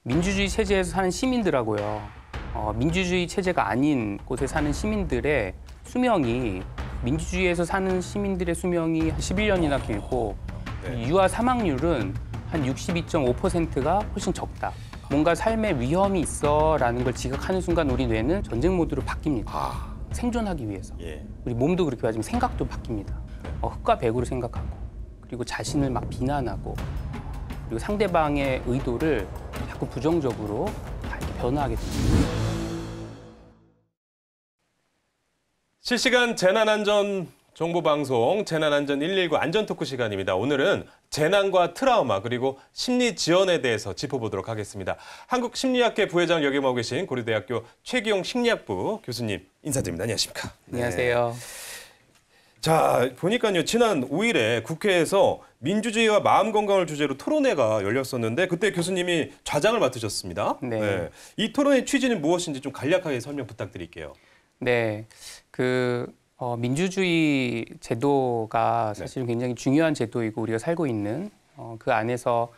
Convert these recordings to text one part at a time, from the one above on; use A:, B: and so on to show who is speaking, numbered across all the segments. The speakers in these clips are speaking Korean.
A: 민주주의 체제에서 사는 시민들하고요. 민주주의 체제가 아닌 곳에 사는 시민들의 수명이 민주주의에서 사는 시민들의 수명이 한 11년이나 길고 유아 사망률은 한 62.5%가 훨씬 적다. 뭔가 삶에 위험이 있어라는 걸 지각하는 순간 우리 뇌는 전쟁 모드로 바뀝니다. 생존하기 위해서. 우리 몸도 그렇게 하지만 생각도 바뀝니다. 흑과 백으로 생각하고 그리고 자신을 막 비난하고 그리고 상대방의 의도를 자꾸 부정적으로 다 이렇게 변화하게 됩니다.
B: 실시간 재난안전 정보방송 재난안전 119 안전토크 시간입니다. 오늘은 재난과 트라우마 그리고 심리 지원에 대해서 짚어보도록 하겠습니다. 한국심리학회 부회장 역임하고 계신 고려대학교 최기용 심리학부 교수님 인사드립니다. 안녕하십니까?
A: 안녕하세요.
B: 자, 보니까요. 지난 5일에 국회에서 민주주의와 마음건강을 주제로 토론회가 열렸었는데 그때 교수님이 좌장을 맡으셨습니다.
A: 네.
B: 이 토론의 취지는 무엇인지 좀 간략하게 설명 부탁드릴게요.
A: 네. 민주주의 제도가 사실 굉장히 중요한 제도이고 우리가 살고 있는 그 안에서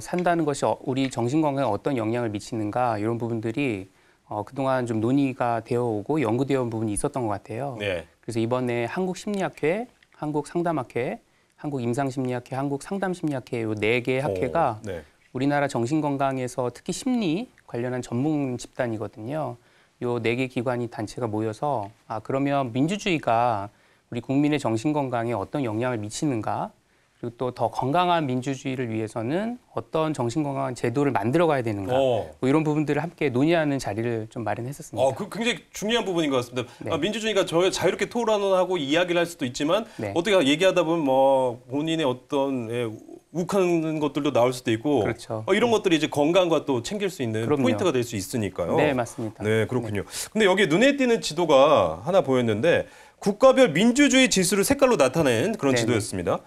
A: 산다는 것이 우리 정신건강에 어떤 영향을 미치는가 이런 부분들이 그동안 좀 논의가 되어 오고 연구되어 온 부분이 있었던 것 같아요.
B: 네.
A: 그래서 이번에 한국심리학회, 한국상담학회, 한국임상심리학회, 한국상담심리학회 이 4개의 학회가 우리나라 정신건강에서 특히 심리 관련한 전문 집단이거든요. 요 4개 기관이 단체가 모여서 그러면 민주주의가 우리 국민의 정신건강에 어떤 영향을 미치는가 그리고 또 더 건강한 민주주의를 위해서는 어떤 정신건강한 제도를 만들어가야 되는가 뭐 이런 부분들을 함께 논의하는 자리를 좀 마련했었습니다.
B: 굉장히 중요한 부분인 것 같습니다.
A: 네.
B: 민주주의가 자유롭게 토론을 하고 이야기를 할 수도 있지만 어떻게 얘기하다 보면 본인의 어떤 욱하는 것들도 나올 수도 있고
A: 그렇죠.
B: 이런 것들이 이제 건강과 또 챙길 수 있는
A: 그럼요.
B: 포인트가 될 수 있으니까요.
A: 네, 맞습니다.
B: 네, 그렇군요. 근데 여기 눈에 띄는 지도가 하나 보였는데 국가별 민주주의 지수를 색깔로 나타낸 그런 지도였습니다.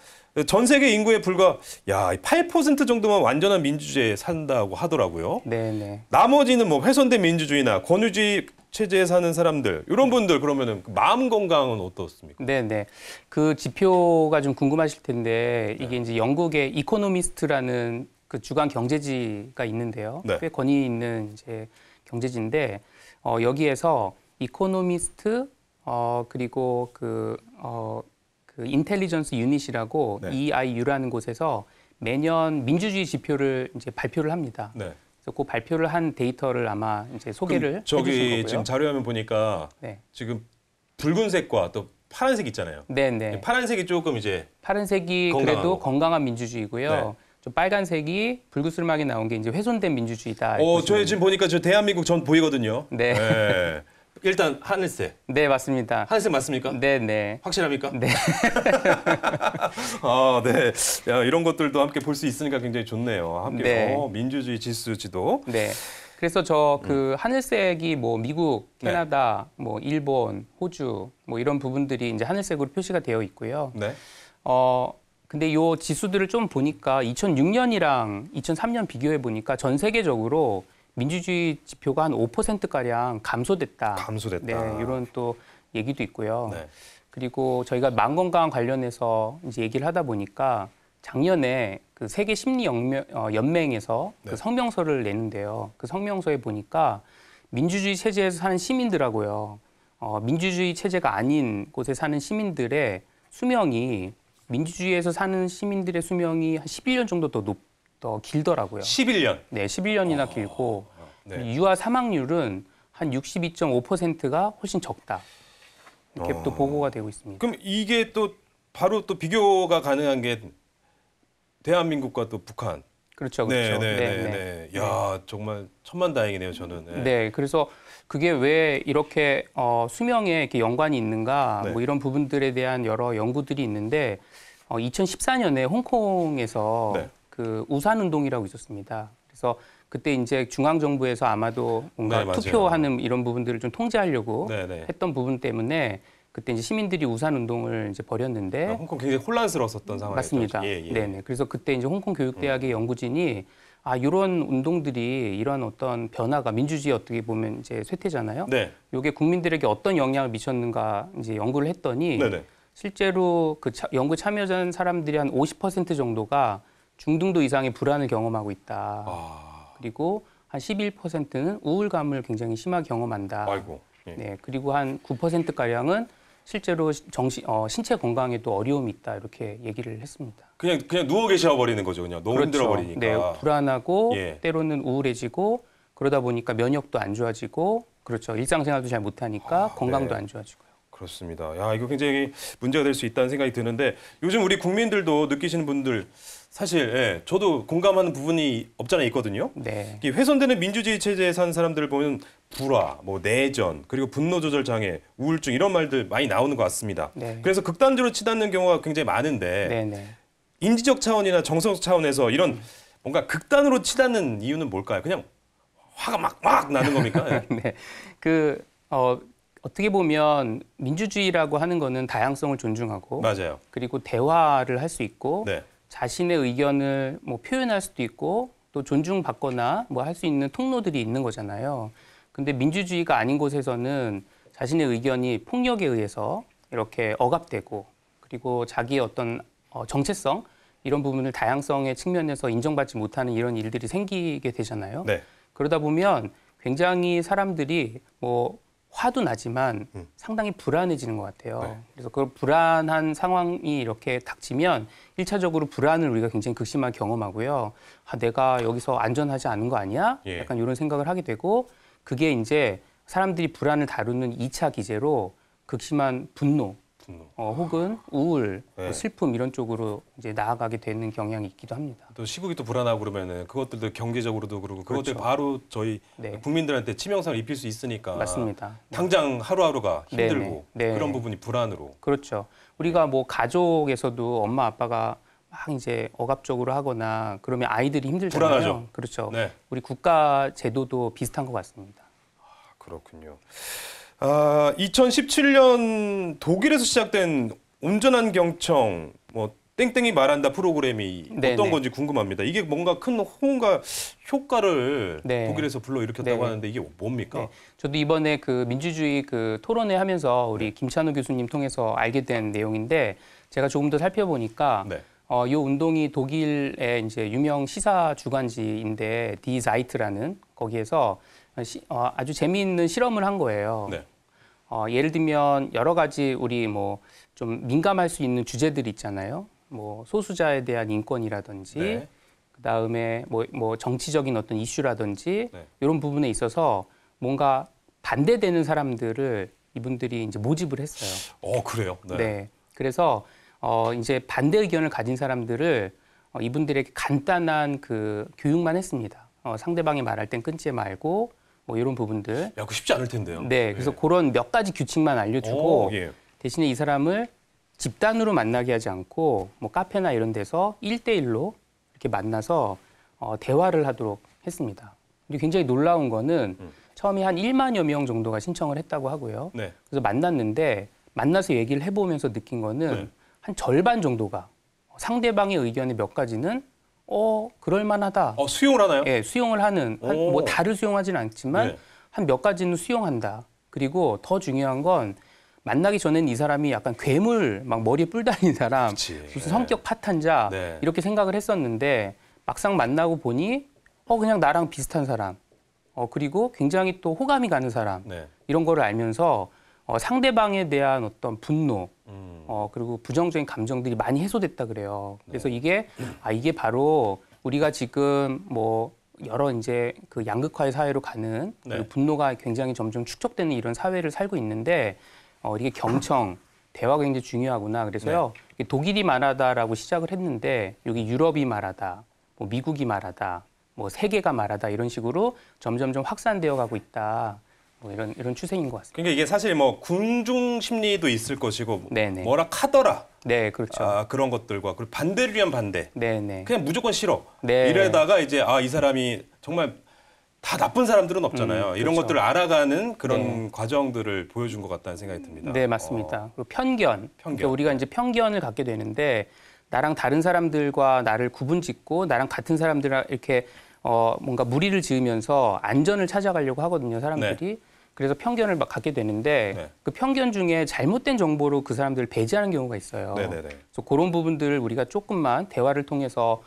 B: 전 세계 인구의 불과 8% 정도만 완전한 민주주의에 산다고 하더라고요.
A: 네.
B: 나머지는 훼손된 민주주의나 권위주의 체제에 사는 사람들 이런 분들 그러면은 마음 건강은 어떻습니까?
A: 네. 그 지표가 좀 궁금하실 텐데 이게 이제 영국의 이코노미스트라는 그 주간 경제지가 있는데요. 꽤 권위 있는 이제 경제지인데 여기에서 이코노미스트 그리고 그 인텔리전스 유닛이라고 EIU라는 곳에서 매년 민주주의 지표를 이제 발표를 합니다. 그래서 그 발표를 한 데이터를 아마 이제 소개를 해주실 거고요.
B: 지금 자료화면 보니까 지금 붉은색과 또 파란색 있잖아요.
A: 네.
B: 파란색이 조금 이제
A: 파란색이
B: 건강하고.
A: 그래도 건강한 민주주의고요. 좀 빨간색이 불그스름하게 나온 게 이제 훼손된 민주주의다.
B: 저희 지금 보니까 저 대한민국 전 보이거든요.
A: 네.
B: 일단 하늘색.
A: 네, 맞습니다.
B: 하늘색 맞습니까?
A: 네.
B: 확실합니까?
A: 네.
B: 네. 이런 것들도 함께 볼 수 있으니까 굉장히 좋네요. 함께 민주주의 지수 지도.
A: 네. 그래서 그 하늘색이 미국, 캐나다, 일본, 호주 이런 부분들이 이제 하늘색으로 표시가 되어 있고요. 근데 요 지수들을 좀 보니까 2006년이랑 2003년 비교해 보니까 전 세계적으로 민주주의 지표가 한 5%가량 감소됐다.
B: 감소됐다.
A: 네, 이런 또 얘기도 있고요. 그리고 저희가 마음건강 관련해서 이제 얘기를 하다 보니까 작년에 그 세계 심리 연맹에서 그 성명서를 내는데요. 그 성명서에 보니까 민주주의 체제에서 사는 시민들하고요. 민주주의 체제가 아닌 곳에 사는 시민들의 수명이 민주주의에서 사는 시민들의 수명이 한 11년 정도 더 길더라고요.
B: 11년?
A: 네, 11년이나 길고 유아 사망률은 한 62.5%가 훨씬 적다. 이렇게 또 보고가 되고 있습니다.
B: 그럼 이게 또 바로 또 비교가 가능한 게 대한민국과 또 북한.
A: 그렇죠.
B: 네. 야, 정말 천만다행이네요, 저는.
A: 네, 그래서 그게 왜 이렇게 수명에 이렇게 연관이 있는가 이런 부분들에 대한 여러 연구들이 있는데 2014년에 홍콩에서 그 우산 운동이라고 있었습니다. 그래서 그때 이제 중앙 정부에서 아마도 뭔가 투표하는 이런 부분들을 좀 통제하려고 했던 부분 때문에 그때 이제 시민들이 우산 운동을 이제 벌였는데
B: 홍콩 굉장히 혼란스러웠었던 상황이었죠.
A: 맞습니다. 네네. 그래서 그때 이제 홍콩 교육대학의 연구진이 이런 운동들이 이런 어떤 변화가 민주주의 어떻게 보면 이제 쇠퇴잖아요. 이게 국민들에게 어떤 영향을 미쳤는가 이제 연구를 했더니 실제로 그 연구 참여한 사람들이 한 50% 정도가 중등도 이상의 불안을 경험하고 있다. 그리고 한 11%는 우울감을 굉장히 심하게 경험한다.
B: 아이고. 예.
A: 네, 그리고 한 9%가량은 실제로 신체 건강에도 어려움이 있다 이렇게 얘기를 했습니다.
B: 그냥 누워 계셔 버리는 거죠, 그냥 너무 힘들어 버리니까.
A: 네, 불안하고
B: 예.
A: 때로는 우울해지고 그러다 보니까 면역도 안 좋아지고 그렇죠. 일상생활도 잘 못하니까 건강도
B: 네.
A: 안 좋아지고요.
B: 그렇습니다. 야, 이거 굉장히 문제가 될 수 있다는 생각이 드는데 요즘 우리 국민들도 느끼시는 분들 사실 예, 저도 공감하는 부분이 없잖아 있거든요.
A: 네,
B: 이 훼손되는 민주주의 체제에 사는 사람들을 보면 불화, 뭐 내전, 그리고 분노 조절 장애, 우울증 이런 말들 많이 나오는 것 같습니다.
A: 네.
B: 그래서 극단적으로 치닫는 경우가 굉장히 많은데
A: 네, 네.
B: 인지적 차원이나 정서적 차원에서 이런 뭔가 극단으로 치닫는 이유는 뭘까요? 그냥 화가 막 나는 겁니까? 예.
A: 네, 어떻게 보면 민주주의라고 하는 거는 다양성을 존중하고
B: 맞아요.
A: 그리고 대화를 할 수 있고
B: 네.
A: 자신의 의견을 뭐 표현할 수도 있고 또 존중받거나 뭐 할 수 있는 통로들이 있는 거잖아요. 근데 민주주의가 아닌 곳에서는 자신의 의견이 폭력에 의해서 이렇게 억압되고 그리고 자기의 어떤 정체성 이런 부분을 다양성의 측면에서 인정받지 못하는 이런 일들이 생기게 되잖아요.
B: 네.
A: 그러다 보면 굉장히 사람들이 뭐 화도 나지만 상당히 불안해지는 것 같아요.
B: 네.
A: 그래서 그 불안한 상황이 이렇게 닥치면 1차적으로 불안을 우리가 굉장히 극심하게 경험하고요. 아, 내가 여기서 안전하지 않은 거 아니야?
B: 예.
A: 약간 이런 생각을 하게 되고 그게 이제 사람들이 불안을 다루는 2차 기제로 극심한 분노 혹은 우울,
B: 네.
A: 슬픔 이런 쪽으로 이제 나아가게 되는 경향이 있기도 합니다.
B: 또 시국이 또 불안하고 그러면은 그것들도 경제적으로도 그러고 그것들
A: 그렇죠.
B: 바로 저희
A: 네.
B: 국민들한테 치명상을 입힐 수 있으니까
A: 맞습니다.
B: 당장 하루하루가 힘들고
A: 네, 네.
B: 그런 부분이 불안으로
A: 그렇죠. 우리가 뭐 가족에서도 엄마 아빠가 막 이제 억압적으로 하거나 그러면 아이들이 힘들잖아요.
B: 불안하죠.
A: 그렇죠.
B: 네.
A: 우리 국가 제도도 비슷한 것 같습니다.
B: 그렇군요. 2017년 독일에서 시작된 온전한 경청 뭐 땡땡이 말한다 프로그램이
A: 네,
B: 어떤
A: 네.
B: 건지 궁금합니다. 이게 뭔가 큰 호응과 효과를
A: 네.
B: 독일에서 불러일으켰다고
A: 네.
B: 하는데 이게 뭡니까?
A: 네. 저도 이번에 그 민주주의 그 토론회 하면서 우리 김찬호 교수님 통해서 알게 된 내용인데 제가 조금 더 살펴보니까
B: 네.
A: 이 운동이 독일의 이제 유명 시사 주간지인데 디 자이트라는 거기에서 아주 재미있는 실험을 한 거예요.
B: 네.
A: 예를 들면 여러 가지 우리 뭐 좀 민감할 수 있는 주제들이 있잖아요. 뭐 소수자에 대한 인권이라든지
B: 네.
A: 그다음에 뭐 정치적인 어떤 이슈라든지
B: 네.
A: 이런 부분에 있어서 뭔가 반대되는 사람들을 이분들이 이제 모집을 했어요.
B: 그래요? 네.
A: 네. 그래서 이제 반대 의견을 가진 사람들을 이분들에게 간단한 그 교육만 했습니다. 상대방이 말할 땐 끊지 말고 뭐 이런 부분들.
B: 야, 그거 쉽지 않을 텐데요.
A: 네. 그래서 그런 몇 가지 규칙만 알려주고
B: 예.
A: 대신에 이 사람을 집단으로 만나게 하지 않고 뭐 카페나 이런 데서 1대1로 이렇게 만나서 대화를 하도록 했습니다. 근데 굉장히 놀라운 거는 처음에 한 1만여 명 정도가 신청을 했다고 하고요.
B: 네.
A: 그래서 만나서 얘기를 해보면서 느낀 거는
B: 네.
A: 한 절반 정도가 상대방의 의견의 몇 가지는 그럴만하다.
B: 수용을 하나요?
A: 예, 수용을 하는
B: 오.
A: 뭐 다를 수용하지는 않지만
B: 네.
A: 한 몇 가지는 수용한다. 그리고 더 중요한 건 만나기 전에는 이 사람이 약간 괴물 막 머리에 뿔 달린 사람,
B: 그치.
A: 무슨 성격 파탄자
B: 네.
A: 이렇게 생각을 했었는데 막상 만나고 보니 그냥 나랑 비슷한 사람, 그리고 굉장히 또 호감이 가는 사람
B: 네.
A: 이런 거를 알면서 상대방에 대한 어떤 분노,
B: 음.
A: 그리고 부정적인 감정들이 많이 해소됐다 그래요. 그래서
B: 네.
A: 이게 바로 우리가 지금 뭐 여러 이제 그 양극화의 사회로 가는
B: 네.
A: 그리고 분노가 굉장히 점점 축적되는 이런 사회를 살고 있는데 이게 경청, 대화가 굉장히 중요하구나. 그래서요, 이게 독일이 말하다라고 시작을 했는데 여기 유럽이 말하다, 뭐 미국이 말하다, 뭐 세계가 말하다 이런 식으로 점점점 확산되어 가고 있다. 뭐 이런 추세인 것 같습니다.
B: 그러니까 이게 사실 뭐 군중 심리도 있을 것이고
A: 네네.
B: 뭐라 카더라
A: 네, 그렇죠.
B: 그런 것들과 그리고 반대를 위한 반대
A: 네네.
B: 그냥 무조건 싫어
A: 네.
B: 이러다가 이제 이 사람이 정말 다 나쁜 사람들은 없잖아요. 이런
A: 그렇죠.
B: 것들을 알아가는 그런
A: 네.
B: 과정들을 보여준 것 같다는 생각이 듭니다.
A: 네, 맞습니다. 그리고 편견. 그러니까 우리가 이제 편견을 갖게 되는데 나랑 다른 사람들과 나를 구분짓고 나랑 같은 사람들과 이렇게 뭔가 무리를 지으면서 안전을 찾아가려고 하거든요, 사람들이. 그래서 편견을 막 갖게 되는데
B: 네.
A: 그 편견 중에 잘못된 정보로 그 사람들을 배제하는 경우가 있어요.
B: 네네네.
A: 그래서 그런 부분들을 우리가 조금만 대화를 통해서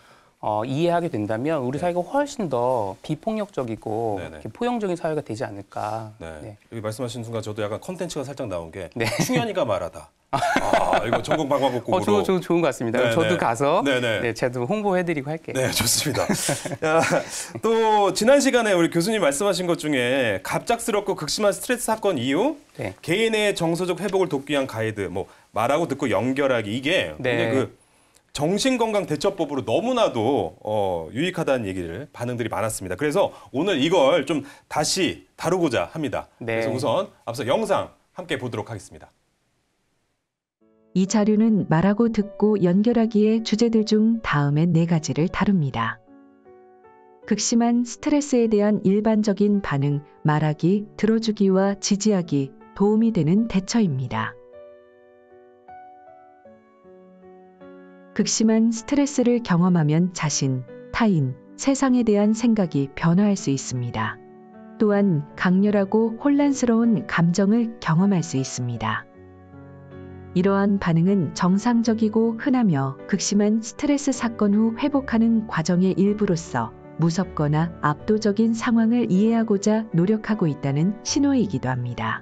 A: 이해하게 된다면 우리
B: 네.
A: 사회가 훨씬 더 비폭력적이고
B: 네네.
A: 이렇게 포용적인 사회가 되지 않을까.
B: 네.
A: 네.
B: 여기 말씀하신 순간 저도 약간 컨텐츠가 살짝 나온 게
A: 네.
B: 충현이가 말하다. 이거 전국 방방곡곡으로.
A: 좋은 것 같습니다.
B: 네네.
A: 저도 가서
B: 네네.
A: 네, 저도 홍보해드리고 할게요.
B: 네, 좋습니다. 야, 또 지난 시간에 우리 교수님 말씀하신 것 중에 갑작스럽고 극심한 스트레스 사건 이후
A: 네.
B: 개인의 정서적 회복을 돕기 위한 가이드, 뭐 말하고 듣고 연결하기 이게
A: 네.
B: 굉장히 그 정신건강 대처법으로 너무나도 유익하다는 얘기를 반응들이 많았습니다. 그래서 오늘 이걸 좀 다시 다루고자 합니다.
A: 네.
B: 그래서 우선 앞서 영상 함께 보도록 하겠습니다.
C: 이 자료는 말하고 듣고 연결하기의 주제들 중 다음의 4가지를 다룹니다. 극심한 스트레스에 대한 일반적인 반응, 말하기, 들어주기와 지지하기, 도움이 되는 대처입니다. 극심한 스트레스를 경험하면 자신, 타인, 세상에 대한 생각이 변화할 수 있습니다. 또한 강렬하고 혼란스러운 감정을 경험할 수 있습니다. 이러한 반응은 정상적이고 흔하며 극심한 스트레스 사건 후 회복하는 과정의 일부로서 무섭거나 압도적인 상황을 이해하고자 노력하고 있다는 신호이기도 합니다.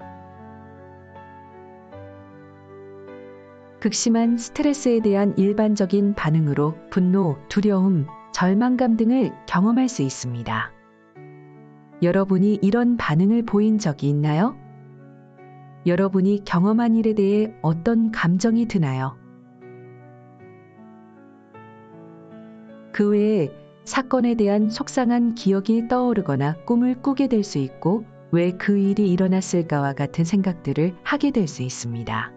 C: 극심한 스트레스에 대한 일반적인 반응으로 분노, 두려움, 절망감 등을 경험할 수 있습니다. 여러분이 이런 반응을 보인 적이 있나요? 여러분이 경험한 일에 대해 어떤 감정이 드나요? 그 외에 사건에 대한 속상한 기억이 떠오르거나 꿈을 꾸게 될 수 있고 왜 그 일이 일어났을까와 같은 생각들을 하게 될 수 있습니다.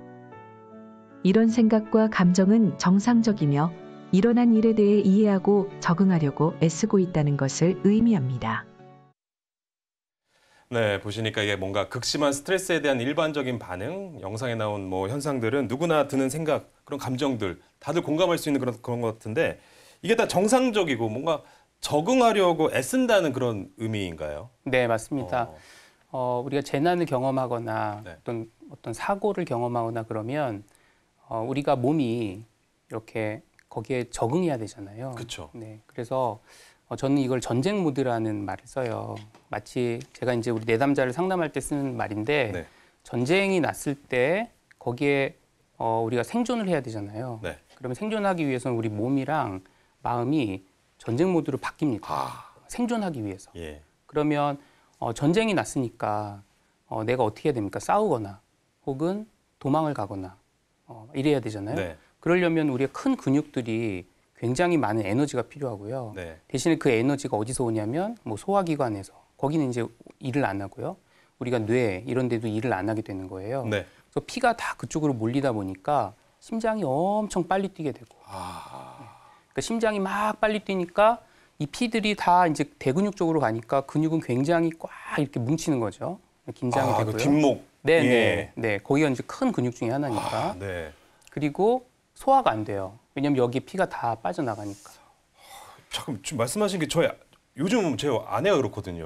C: 이런 생각과 감정은 정상적이며 일어난 일에 대해 이해하고 적응하려고 애쓰고 있다는 것을 의미합니다.
B: 네, 보시니까 이게 뭔가 극심한 스트레스에 대한 일반적인 반응, 영상에 나온 뭐 현상들은 누구나 드는 생각, 그런 감정들 다들 공감할 수 있는 그런 것 같은데 이게 다 정상적이고 뭔가 적응하려고 애쓴다는 그런 의미인가요?
A: 네, 맞습니다. 우리가 재난을 경험하거나
B: 네.
A: 어떤 사고를 경험하거나 그러면 우리가 몸이 이렇게 거기에 적응해야 되잖아요.
B: 그렇죠.
A: 네, 그래서 저는 이걸 전쟁 모드라는 말을 써요. 마치 제가 이제 우리 내담자를 상담할 때 쓰는 말인데
B: 네.
A: 전쟁이 났을 때 거기에 우리가 생존을 해야 되잖아요.
B: 네.
A: 그러면 생존하기 위해서는 우리 몸이랑 마음이 전쟁 모드로 바뀝니다. 생존하기 위해서.
B: 예.
A: 그러면 전쟁이 났으니까 내가 어떻게 해야 됩니까? 싸우거나 혹은 도망을 가거나 이래야 되잖아요.
B: 네.
A: 그러려면 우리의 큰 근육들이 굉장히 많은 에너지가 필요하고요.
B: 네.
A: 대신에 그 에너지가 어디서 오냐면 뭐 소화기관에서 거기는 이제 일을 안 하고요. 우리가 뇌 이런 데도 일을 안 하게 되는 거예요.
B: 네.
A: 그래서 피가 다 그쪽으로 몰리다 보니까 심장이 엄청 빨리 뛰게 되고 그러니까 심장이 막 빨리 뛰니까 이 피들이 다 이제 대근육 쪽으로 가니까 근육은 굉장히 꽉 이렇게 뭉치는 거죠. 긴장이
B: 그
A: 되고요.
B: 뒷목.
A: 네,
B: 예.
A: 네, 네. 거기가 이제 큰 근육 중에 하나니까.
B: 네.
A: 그리고 소화가 안 돼요. 왜냐면 여기 피가 다 빠져나가니까.
B: 잠깐 지금 말씀하신 게 요즘 제 아내가 그렇거든요.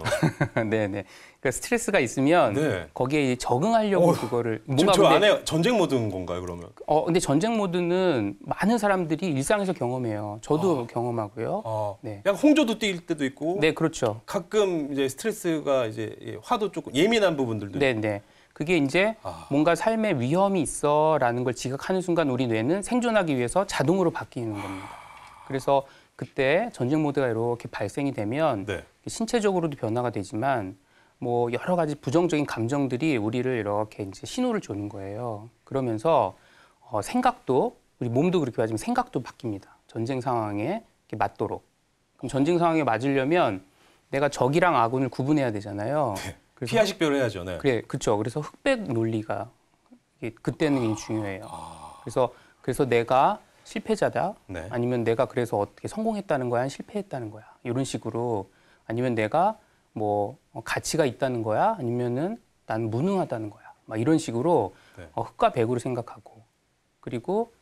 A: 네, 네. 그러니까 스트레스가 있으면
B: 네.
A: 거기에 적응하려고 그거를
B: 지금 저 아내 전쟁 모드인 건가요, 그러면?
A: 근데 전쟁 모드는 많은 사람들이 일상에서 경험해요. 저도 경험하고요. 네.
B: 약간 홍조도 뛸 때도 있고.
A: 네, 그렇죠.
B: 가끔 이제 스트레스가 이제 화도 조금 예민한 부분들도
A: 네, 네. 그게 이제 뭔가 삶에 위험이 있어라는 걸 지각하는 순간 우리 뇌는 생존하기 위해서 자동으로 바뀌는 겁니다. 그래서 그때 전쟁 모드가 이렇게 발생이 되면
B: 네.
A: 신체적으로도 변화가 되지만 뭐 여러 가지 부정적인 감정들이 우리를 이렇게 이제 신호를 주는 거예요. 그러면서 생각도 우리 몸도 그렇게 하지만 생각도 바뀝니다. 전쟁 상황에 이렇게 맞도록. 그럼 전쟁 상황에 맞으려면 내가 적이랑 아군을 구분해야 되잖아요.
B: 네.
A: 그래서
B: 피하식별을 해야죠. 네.
A: 그렇죠. 그래서 흑백 논리가 그때는 굉장히 중요해요. 그래서 내가 실패자다,
B: 네.
A: 아니면 내가 그래서 어떻게 성공했다는 거야, 실패했다는 거야, 이런 식으로, 아니면 내가 뭐 가치가 있다는 거야, 아니면은 난 무능하다는 거야, 막 이런 식으로
B: 네.
A: 흑과 백으로 생각하고, 그리고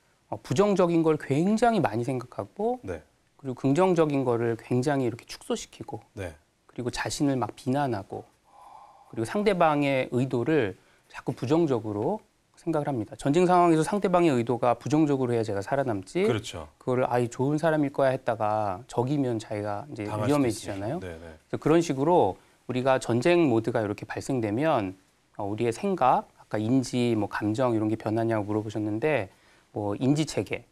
A: 부정적인 걸 굉장히 많이 생각하고,
B: 네.
A: 그리고 긍정적인 거를 굉장히 이렇게 축소시키고,
B: 네.
A: 그리고 자신을 막 비난하고, 그리고 상대방의 의도를 자꾸 부정적으로 생각을 합니다. 전쟁 상황에서 상대방의 의도가 부정적으로 해야 제가 살아남지.
B: 그렇죠.
A: 그거를 좋은 사람일 거야 했다가 적이면 자기가 이제
B: 당할 수도
A: 위험해지잖아요.
B: 있으니까. 네네.
A: 그래서 그런 식으로 우리가 전쟁 모드가 이렇게 발생되면 우리의 생각, 아까 인지, 뭐 감정 이런 게 변하냐고 물어보셨는데 뭐 인지 체계,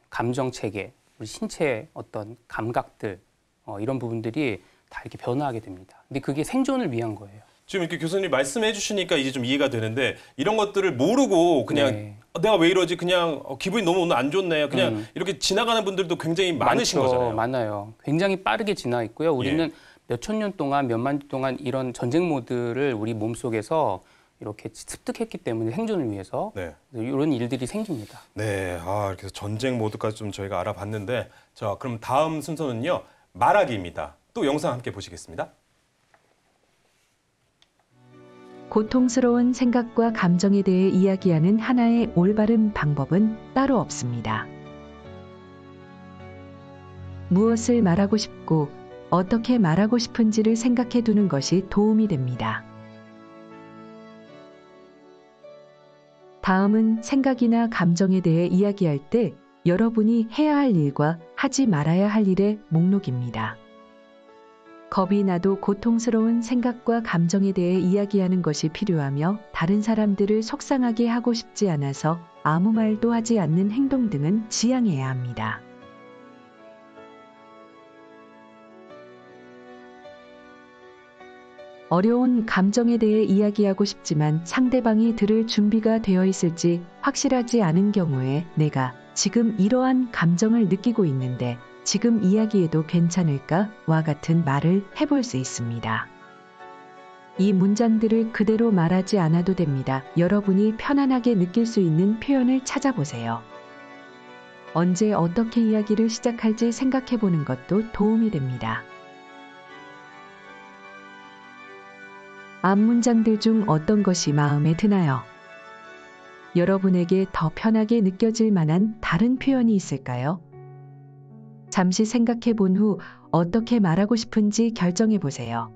A: 감정 체계, 우리 신체 어떤 감각들 이런 부분들이 다 이렇게 변화하게 됩니다. 근데 그게 생존을 위한 거예요.
B: 지금 이렇게 교수님 말씀해 주시니까 이제 좀 이해가 되는데 이런 것들을 모르고 그냥
A: 네.
B: 내가 왜 이러지 그냥 기분이 너무 오늘 안 좋네 그냥 이렇게 지나가는 분들도 굉장히 많으신
A: 많죠.
B: 거잖아요.
A: 많아요. 굉장히 빠르게 지나 있고요. 우리는 몇천 년 동안, 몇만 년 동안 이런 전쟁 모드를 우리 몸속에서 이렇게 습득했기 때문에 생존을 위해서
B: 네.
A: 이런 일들이 생깁니다.
B: 네, 이렇게 해서 전쟁 모드까지 좀 저희가 알아봤는데 자, 그럼 다음 순서는요. 말하기입니다. 또 영상 함께 보시겠습니다.
C: 고통스러운 생각과 감정에 대해 이야기하는 하나의 올바른 방법은 따로 없습니다. 무엇을 말하고 싶고 어떻게 말하고 싶은지를 생각해 두는 것이 도움이 됩니다. 다음은 생각이나 감정에 대해 이야기할 때 여러분이 해야 할 일과 하지 말아야 할 일의 목록입니다. 겁이 나도 고통스러운 생각과 감정에 대해 이야기하는 것이 필요하며 다른 사람들을 속상하게 하고 싶지 않아서 아무 말도 하지 않는 행동 등은 지양해야 합니다. 어려운 감정에 대해 이야기하고 싶지만 상대방이 들을 준비가 되어 있을지 확실하지 않은 경우에 내가 지금 이러한 감정을 느끼고 있는데 지금 이야기해도 괜찮을까?와 같은 말을 해볼 수 있습니다. 이 문장들을 그대로 말하지 않아도 됩니다. 여러분이 편안하게 느낄 수 있는 표현을 찾아보세요. 언제 어떻게 이야기를 시작할지 생각해 보는 것도 도움이 됩니다. 앞 문장들 중 어떤 것이 마음에 드나요? 여러분에게 더 편하게 느껴질 만한 다른 표현이 있을까요? 잠시 생각해 본 후 어떻게 말하고 싶은지 결정해 보세요.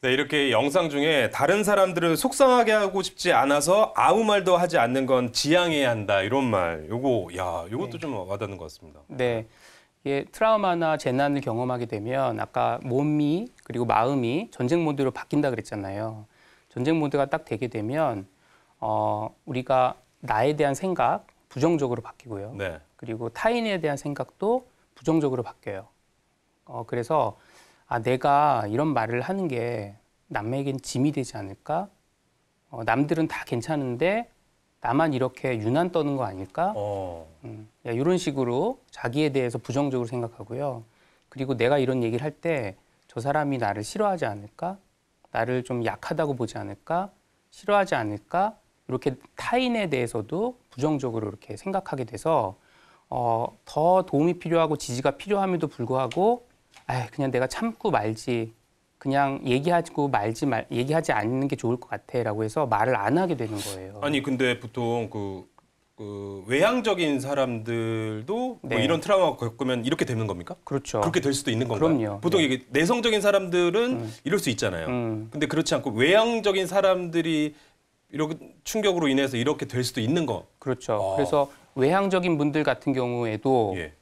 B: 네, 이렇게 영상 중에 다른 사람들을 속상하게 하고 싶지 않아서 아무 말도 하지 않는 건 지양해야 한다. 이런 말. 요것도 좀 와닿는 것 같습니다.
A: 네. 이게 트라우마나 재난을 경험하게 되면 아까 몸이 그리고 마음이 전쟁 모드로 바뀐다 그랬잖아요. 전쟁 모드가 딱 되게 되면 우리가 나에 대한 생각 부정적으로 바뀌고요.
B: 네.
A: 그리고 타인에 대한 생각도 부정적으로 바뀌어요. 그래서 내가 이런 말을 하는 게 남에겐 짐이 되지 않을까? 남들은 다 괜찮은데 나만 이렇게 유난 떠는 거 아닐까? 이런 식으로 자기에 대해서 부정적으로 생각하고요. 그리고 내가 이런 얘기를 할 때 저 사람이 나를 싫어하지 않을까? 나를 좀 약하다고 보지 않을까? 싫어하지 않을까? 이렇게 타인에 대해서도 부정적으로 이렇게 생각하게 돼서 더 도움이 필요하고 지지가 필요함에도 불구하고 그냥 내가 참고 말지, 그냥 얘기하지 않는 게 좋을 것 같아라고 해서 말을 안 하게 되는 거예요.
B: 아니 근데 보통 그 외향적인 사람들도 뭐 이런 트라우마 겪으면 이렇게 되는 겁니까?
A: 그렇죠.
B: 그렇게 될 수도 있는 건가요?
A: 그럼요.
B: 보통 이게 내성적인 사람들은 이럴 수 있잖아요. 근데 그렇지 않고 외향적인 사람들이 이렇게 충격으로 인해서 이렇게 될 수도 있는 거.
A: 그렇죠. 그래서 외향적인 분들 같은 경우에도
B: 예.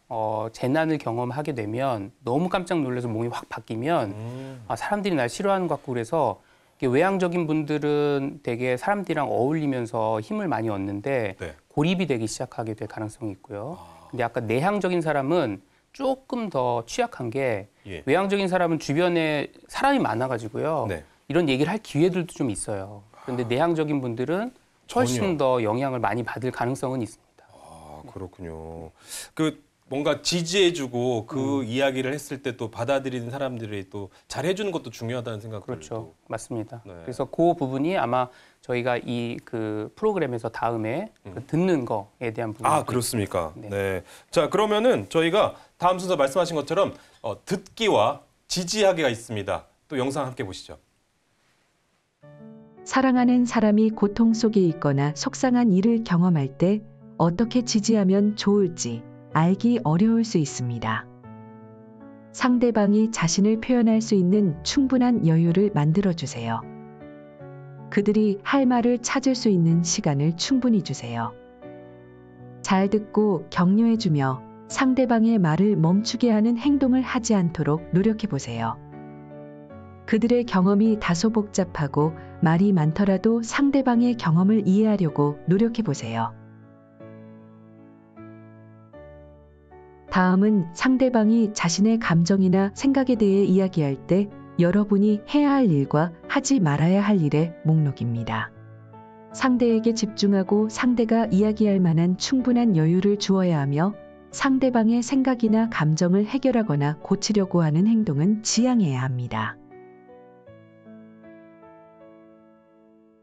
A: 재난을 경험하게 되면 너무 깜짝 놀라서 몸이 확 바뀌면 사람들이 날 싫어하는 것 같고 그래서 외향적인 분들은 되게 사람들이랑 어울리면서 힘을 많이 얻는데
B: 네.
A: 고립이 되기 시작하게 될 가능성이 있고요. 근데 아까 내향적인 사람은 조금 더 취약한 게 외향적인 사람은 주변에 사람이 많아가지고요.
B: 네.
A: 이런 얘기를 할 기회들도 좀 있어요. 그런데 내향적인 분들은 훨씬
B: 전혀.
A: 더 영향을 많이 받을 가능성은 있습니다.
B: 그렇군요. 뭔가 지지해주고 그 이야기를 했을 때 또 받아들이는 사람들이 또 잘해주는 것도 중요하다는 생각도.
A: 그렇죠. 맞습니다.
B: 네.
A: 그래서 그 부분이 아마 저희가 그 프로그램에서 다음에 듣는 거에 대한 부분.
B: 그렇습니까?
A: 네.
B: 네. 자, 그러면은 저희가 다음 순서 말씀하신 것처럼 듣기와 지지하기가 있습니다. 또 영상 함께 보시죠.
C: 사랑하는 사람이 고통 속에 있거나 속상한 일을 경험할 때 어떻게 지지하면 좋을지 알기 어려울 수 있습니다. 상대방이 자신을 표현할 수 있는 충분한 여유를 만들어 주세요. 그들이 할 말을 찾을 수 있는 시간을 충분히 주세요. 잘 듣고 격려해주며 상대방의 말을 멈추게 하는 행동을 하지 않도록 노력해보세요. 그들의 경험이 다소 복잡하고 말이 많더라도 상대방의 경험을 이해하려고 노력해보세요. 다음은 상대방이 자신의 감정이나 생각에 대해 이야기할 때 여러분이 해야 할 일과 하지 말아야 할 일의 목록입니다. 상대에게 집중하고 상대가 이야기할 만한 충분한 여유를 주어야 하며 상대방의 생각이나 감정을 해결하거나 고치려고 하는 행동은 지양해야 합니다.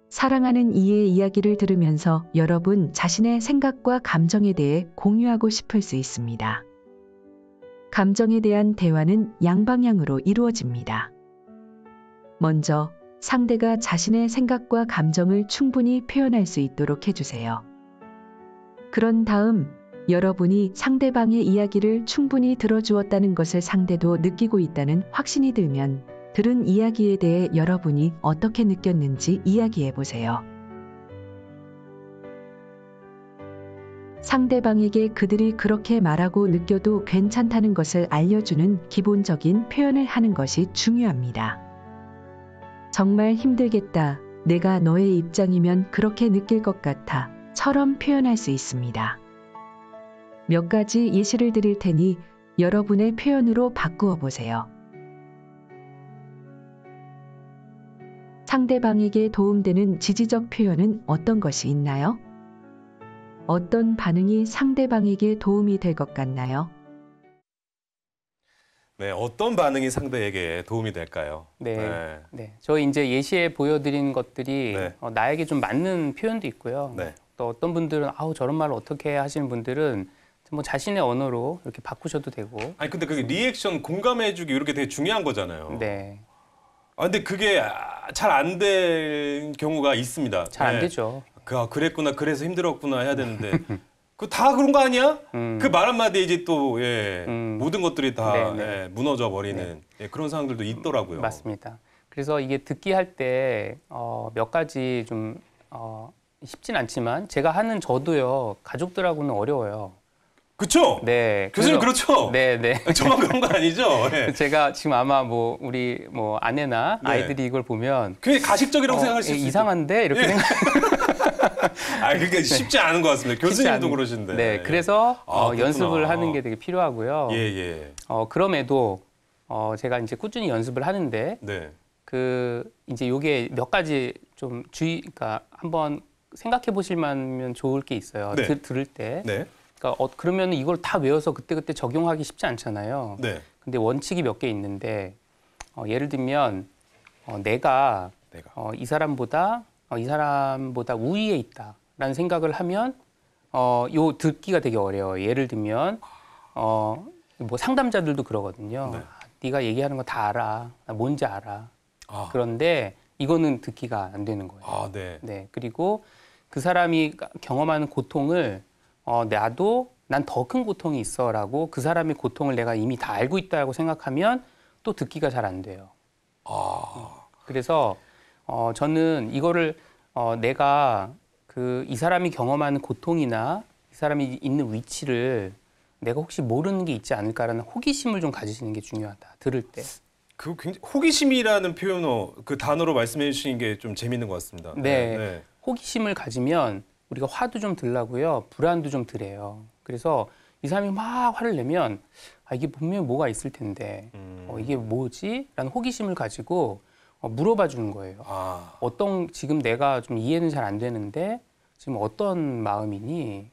C: 사랑하는 이의 이야기를 들으면서 여러분 자신의 생각과 감정에 대해 공유하고 싶을 수 있습니다. 감정에 대한 대화는 양방향으로 이루어집니다. 먼저 상대가 자신의 생각과 감정을 충분히 표현할 수 있도록 해주세요. 그런 다음 여러분이 상대방의 이야기를 충분히 들어주었다는 것을 상대도 느끼고 있다는 확신이 들면 들은 이야기에 대해 여러분이 어떻게 느꼈는지 이야기해 보세요. 상대방에게 그들이 그렇게 말하고 느껴도 괜찮다는 것을 알려주는 기본적인 표현을 하는 것이 중요합니다. 정말 힘들겠다. 내가 너의 입장이면 그렇게 느낄 것 같아. 처럼 표현할 수 있습니다. 몇 가지 예시를 드릴 테니 여러분의 표현으로 바꾸어 보세요. 상대방에게 도움되는 지지적 표현은 어떤 것이 있나요? 어떤 반응이 상대방에게 도움이 될 것 같나요?
B: 네, 어떤 반응이 상대에게 도움이 될까요?
A: 네. 저희 이제 예시에 보여드린 것들이
B: 네.
A: 나에게 좀 맞는 표현도 있고요.
B: 네.
A: 또 어떤 분들은 아우 저런 말을 어떻게 하시는 분들은 뭐 자신의 언어로 이렇게 바꾸셔도 되고.
B: 아니 근데 그게 리액션 공감해주기 이렇게 되게 중요한 거잖아요.
A: 네.
B: 근데 그게 잘 안 될 경우가 있습니다.
A: 잘 안
B: 네.
A: 되죠.
B: 그랬구나, 그래서 힘들었구나 해야 되는데 그 다 그런 거 아니야? 그 말 한마디에 이제 또 모든 것들이 다 무너져 버리는 그런 상황들도 있더라고요.
A: 맞습니다. 그래서 이게 듣기 할 때 몇 가지 좀 쉽진 않지만 제가 하는 저도요 가족들하고는 어려워요.
B: 그렇죠?
A: 네.
B: 교수님 그렇죠?
A: 네.
B: 저만 그런 거 아니죠? 네.
A: 제가 지금 아마 뭐 우리 뭐 아내나 아이들이 이걸 보면
B: 그게 가식적이라고 생각할 수 있어요.
A: 이상한데 이렇게 생각.
B: 그게 쉽지 않은 것 같습니다. 교수님도 그러신데.
A: 네. 그래서
B: 그렇구나.
A: 연습을 하는 게 되게 필요하고요.
B: 예.
A: 그럼에도 제가 이제 꾸준히 연습을 하는데
B: 네.
A: 그 이제 요게 몇 가지 좀 그러니까 한번 생각해 보실 만하면 좋을 게 있어요.
B: 네.
A: 들을 때.
B: 네.
A: 그러니까 그러면 이걸 다 외워서 그때그때 적용하기 쉽지 않잖아요.
B: 네.
A: 근데 원칙이 몇 개 있는데 예를 들면 내가 이 사람보다 우위에 있다라는 생각을 하면 요 듣기가 되게 어려워요. 예를 들면 뭐 상담자들도 그러거든요.
B: 네.
A: 네가 얘기하는 거 다 알아. 나 뭔지 알아. 그런데 이거는 듣기가 안 되는 거예요. 네. 그리고 그 사람이 경험하는 고통을 나도 난 더 큰 고통이 있어라고 그 사람의 고통을 내가 이미 다 알고 있다고 생각하면 또 듣기가 잘 안 돼요. 그래서 저는 이거를 내가 이 사람이 경험하는 고통이나 이 사람이 있는 위치를 내가 혹시 모르는 게 있지 않을까라는 호기심을 좀 가지시는 게 중요하다. 들을 때.
B: 그 굉장히 호기심이라는 표현어 그 단어로 말씀해 주시는 게 좀 재밌는 것 같습니다.
A: 네. 호기심을 가지면 우리가 화도 좀 덜나고요. 불안도 좀 덜해요. 그래서 이 사람이 막 화를 내면 이게 분명히 뭐가 있을 텐데 이게 뭐지? 라는 호기심을 가지고 물어봐 주는 거예요. 지금 내가 좀 이해는 잘 안 되는데 지금 어떤 마음이니?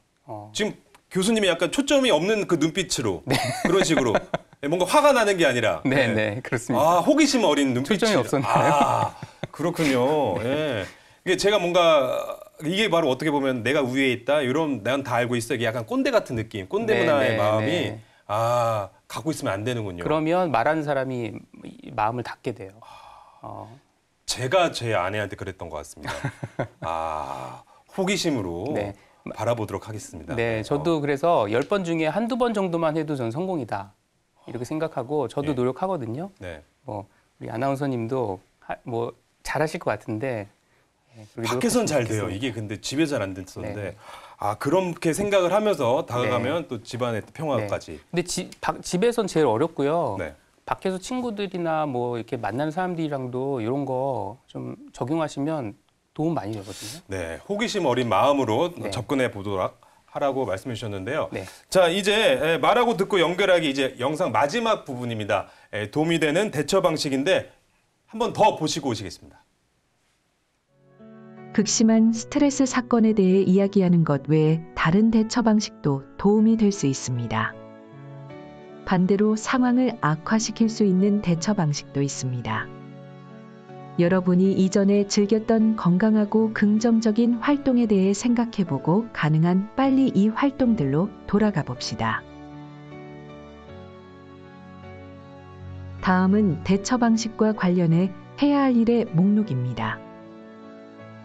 B: 지금 교수님이 약간 초점이 없는 그 눈빛으로 그런 식으로 뭔가 화가 나는 게 아니라
A: 네, 그렇습니다.
B: 호기심 어린 눈빛이
A: 초점이 없었나요?
B: 그렇군요. 이게 제가 뭔가 이게 바로 어떻게 보면 내가 위에 있다 이런 난 다 알고 있어 이게 약간 꼰대 같은 느낌, 꼰대 문화의 마음이 갖고 있으면 안 되는군요.
A: 그러면 말하는 사람이 마음을 닫게 돼요.
B: 제가 제 아내한테 그랬던 것 같습니다. 호기심으로 바라보도록 하겠습니다.
A: 네, 저도 그래서 10번 중에 한두 번 정도만 해도 전 성공이다. 이렇게 생각하고 저도 노력하거든요.
B: 네.
A: 우리 아나운서님도 잘하실 것 같은데 그렇게
B: 밖에선 잘 돼요.
A: 노력했으면
B: 이게 근데 집에 잘 안 됐었는데
A: 네.
B: 그렇게 생각을 하면서 다가가면 또 집안의 평화까지.
A: 근데 집에선 제일 어렵고요.
B: 네.
A: 밖에서 친구들이나 뭐 이렇게 만나는 사람들이랑도 이런 거 좀 적용하시면 도움 많이 되거든요.
B: 네, 호기심 어린 마음으로
A: 네.
B: 접근해 보도록 하라고 말씀해 주셨는데요.
A: 네.
B: 자, 이제 말하고 듣고 연결하기 이제 영상 마지막 부분입니다. 도움이 되는 대처 방식인데 한 번 더 보시고 오시겠습니다.
C: 극심한 스트레스 사건에 대해 이야기하는 것 외에 다른 대처 방식도 도움이 될 수 있습니다. 반대로 상황을 악화시킬 수 있는 대처 방식도 있습니다. 여러분이 이전에 즐겼던 건강하고 긍정적인 활동에 대해 생각해보고 가능한 빨리 이 활동들로 돌아가 봅시다. 다음은 대처 방식과 관련해 해야 할 일의 목록입니다.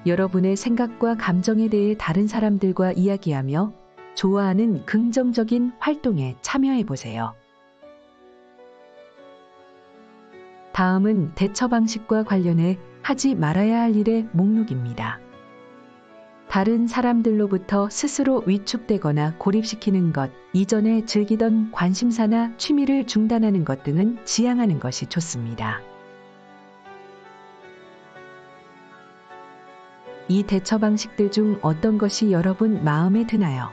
C: 여러분의 생각과 감정에 대해 다른 사람들과 이야기하며 좋아하는 긍정적인 활동에 참여해 보세요. 다음은 대처 방식과 관련해 하지 말아야 할 일의 목록입니다. 다른 사람들로부터 스스로 위축되거나 고립시키는 것, 이전에 즐기던 관심사나 취미를 중단하는 것 등은 지양하는 것이 좋습니다. 이 대처 방식들 중 어떤 것이 여러분 마음에 드나요?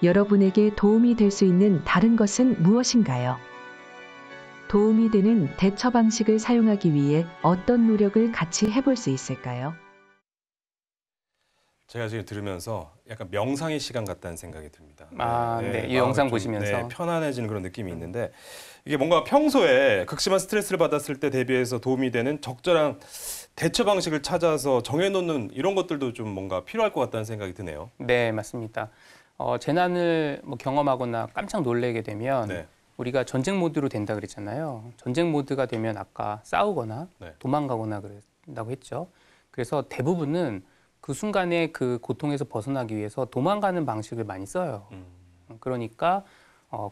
C: 여러분에게 도움이 될 수 있는 다른 것은 무엇인가요? 도움이 되는 대처 방식을 사용하기 위해 어떤 노력을 같이 해볼 수 있을까요?
B: 제가 지금 들으면서 약간 명상의 시간 같다는 생각이 듭니다.
A: 이
B: 마음이
A: 영상
B: 좀,
A: 보시면서
B: 편안해지는 그런 느낌이 있는데 이게 뭔가 평소에 극심한 스트레스를 받았을 때 대비해서 도움이 되는 적절한 대처 방식을 찾아서 정해놓는 이런 것들도 좀 뭔가 필요할 것 같다는 생각이 드네요.
A: 네, 맞습니다. 재난을 뭐 경험하거나 깜짝 놀라게 되면
B: 네.
A: 우리가 전쟁 모드로 된다 그랬잖아요. 전쟁 모드가 되면 아까 싸우거나
B: 네.
A: 도망가거나 그런다고 했죠. 그래서 대부분은 그 순간에 그 고통에서 벗어나기 위해서 도망가는 방식을 많이 써요. 그러니까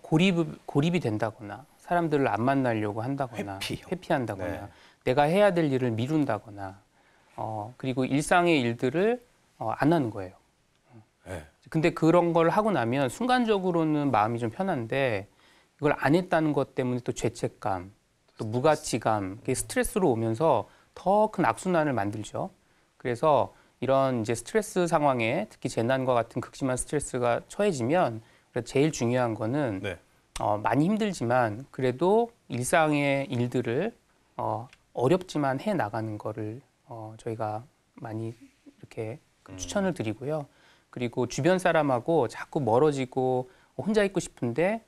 A: 고립이 된다거나 사람들을 안 만나려고 한다거나 회피한다거나
B: 네.
A: 내가 해야 될 일을 미룬다거나 그리고 일상의 일들을 안 하는 거예요.
B: 네.
A: 근데 그런 걸 하고 나면 순간적으로는 마음이 좀 편한데 이걸 안 했다는 것 때문에 또 죄책감, 또 무가치감, 그게 스트레스로 오면서 더 큰 악순환을 만들죠. 그래서 이런 이제 스트레스 상황에 특히 재난과 같은 극심한 스트레스가 처해지면 제일 중요한 거는
B: 네.
A: 많이 힘들지만 그래도 일상의 일들을 어렵지만 해 나가는 거를 저희가 많이 이렇게 추천을 드리고요. 그리고 주변 사람하고 자꾸 멀어지고 혼자 있고 싶은데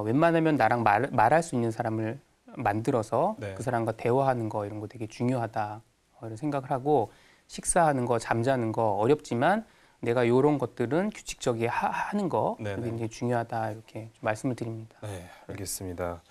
A: 웬만하면 나랑 말할 수 있는 사람을 만들어서
B: 네.
A: 그 사람과 대화하는 거 이런 거 되게 중요하다 이런 생각을 하고 식사하는 거, 잠자는 거 어렵지만 내가 이런 것들은 규칙적이게 하는 거
B: 네네.
A: 굉장히 중요하다 이렇게 좀 말씀을 드립니다.
B: 네, 알겠습니다.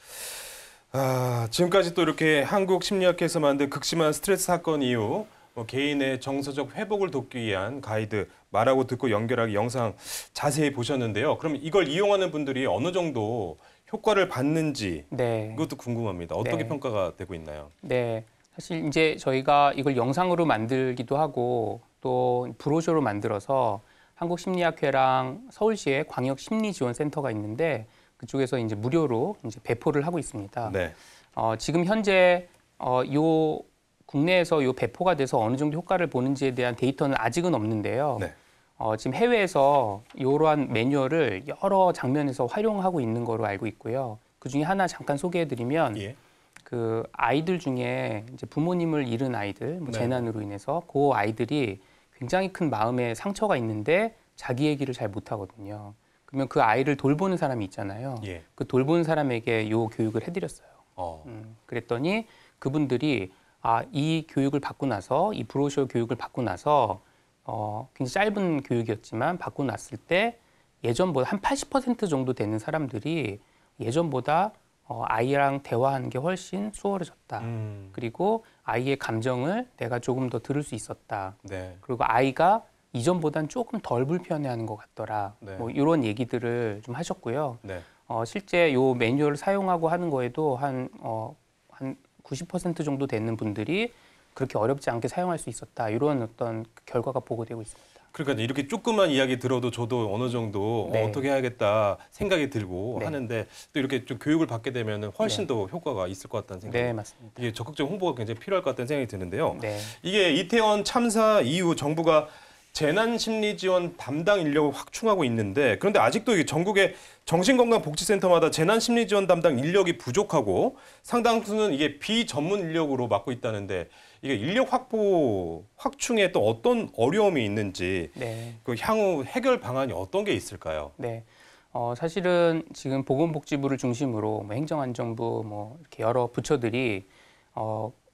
B: 지금까지 또 이렇게 한국심리학회에서 만든 극심한 스트레스 사건 이후 개인의 정서적 회복을 돕기 위한 가이드 말하고 듣고 연결하기 영상 자세히 보셨는데요. 그럼 이걸 이용하는 분들이 어느 정도 효과를 받는지
A: 네.
B: 이것도 궁금합니다. 어떻게
A: 네.
B: 평가가 되고 있나요?
A: 네. 사실 이제 저희가 이걸 영상으로 만들기도 하고 또 브로셔로 만들어서 한국심리학회랑 서울시에 광역심리지원센터가 있는데 그쪽에서 이제 무료로 이제 배포를 하고 있습니다.
B: 네.
A: 지금 현재 요 국내에서 요 배포가 돼서 어느 정도 효과를 보는지에 대한 데이터는 아직은 없는데요.
B: 네.
A: 지금 해외에서 이러한 매뉴얼을 여러 장면에서 활용하고 있는 거로 알고 있고요. 그 중에 하나 잠깐 소개해드리면
B: 예.
A: 그 아이들 중에 이제 부모님을 잃은 아이들, 뭐
B: 네.
A: 재난으로 인해서 그 아이들이 굉장히 큰 마음의 상처가 있는데 자기 얘기를 잘 못하거든요. 그러면 그 아이를 돌보는 사람이 있잖아요.
B: 예.
A: 그 돌보는 사람에게 요 교육을 해드렸어요. 그랬더니 그분들이 이 교육을 받고 나서 이 브로셔 교육을 받고 나서 굉장히 짧은 교육이었지만 받고 났을 때 예전보다 한 80% 정도 되는 사람들이 예전보다 아이랑 대화하는 게 훨씬 수월해졌다. 그리고 아이의 감정을 내가 조금 더 들을 수 있었다.
B: 네.
A: 그리고 아이가 이전보단 조금 덜 불편해하는 것 같더라.
B: 네.
A: 뭐 이런 얘기들을 좀 하셨고요.
B: 네.
A: 실제 요 매뉴얼을 사용하고 하는 거에도 한 90% 정도 되는 분들이 그렇게 어렵지 않게 사용할 수 있었다. 이런 어떤 결과가 보고되고 있습니다.
B: 그러니까 이렇게 조그만 이야기 들어도 저도 어느 정도
A: 네.
B: 어떻게 해야겠다 생각이 들고
A: 네.
B: 하는데 또 이렇게 좀 교육을 받게 되면 훨씬 더 효과가 있을 것 같다는 생각이
A: 네, 맞습니다.
B: 이게 적극적 홍보가 굉장히 필요할 것 같다는 생각이 드는데요.
A: 네.
B: 이게 이태원 참사 이후 정부가 재난심리지원 담당 인력을 확충하고 있는데 그런데 아직도 이게 전국의 정신건강복지센터마다 재난심리지원 담당 인력이 부족하고 상당수는 이게 비전문 인력으로 맡고 있다는데 이게 인력 확충에 또 어떤 어려움이 있는지
A: 네.
B: 그 향후 해결 방안이 어떤 게 있을까요?
A: 네. 사실은 지금 보건복지부를 중심으로 뭐 행정안전부 뭐 이렇게 여러 부처들이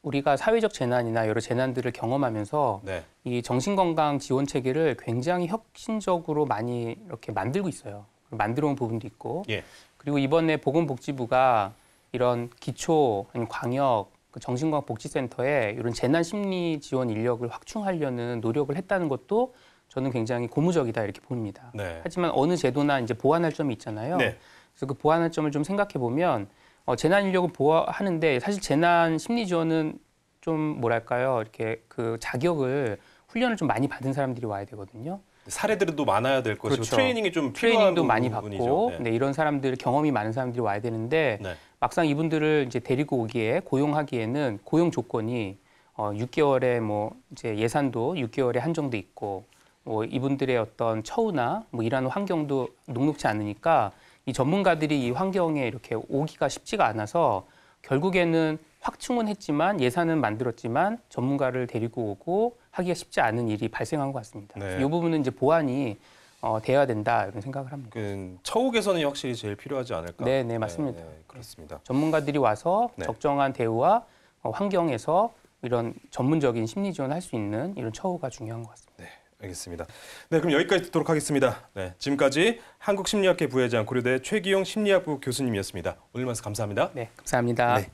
A: 우리가 사회적 재난이나 여러 재난들을 경험하면서
B: 네.
A: 이 정신건강 지원 체계를 굉장히 혁신적으로 많이 이렇게 만들고 있어요. 만들어 온 부분도 있고.
B: 예.
A: 그리고 이번에 보건복지부가 이런 기초, 아니면 광역, 정신건강복지센터에 이런 재난심리 지원 인력을 확충하려는 노력을 했다는 것도 저는 굉장히 고무적이다 이렇게 봅니다.
B: 네.
A: 하지만 어느 제도나 이제 보완할 점이 있잖아요.
B: 네.
A: 그래서 그 보완할 점을 좀 생각해 보면 재난 인력을 보완하는데 사실 재난 심리 지원은 좀 뭐랄까요 이렇게 그 자격을 훈련을 좀 많이 받은 사람들이 와야 되거든요.
B: 사례들도 많아야 될 것이고
A: 그렇죠.
B: 트레이닝이 좀 필요한
A: 트레이닝도 많이
B: 부분이죠.
A: 받고
B: 네.
A: 이런 사람들 경험이 많은 사람들이 와야 되는데
B: 네.
A: 막상 이분들을 이제 데리고 오기에 고용하기에는 고용 조건이 6개월에 뭐 이제 예산도 6개월에 한정돼 있고 뭐 이분들의 어떤 처우나 뭐 일하는 환경도 녹록지 않으니까 이 전문가들이 이 환경에 이렇게 오기가 쉽지가 않아서 결국에는 확충은 했지만 예산은 만들었지만 전문가를 데리고 오고 하기가 쉽지 않은 일이 발생한 것 같습니다.
B: 네.
A: 이 부분은 이제 보완이 돼야 된다 이런 생각을 합니다.
B: 그 처우 개선이 확실히 제일 필요하지 않을까?
A: 네, 네, 맞습니다.
B: 그렇습니다.
A: 전문가들이 와서
B: 네.
A: 적정한 대우와 환경에서 이런 전문적인 심리 지원을 할 수 있는 이런 처우가 중요한 것 같습니다.
B: 네, 알겠습니다. 네, 그럼 여기까지 듣도록 하겠습니다. 네, 지금까지 한국심리학회 부회장 고려대 최기용 심리학부 교수님이었습니다. 오늘 말씀 감사합니다.
A: 네, 감사합니다.
B: 네.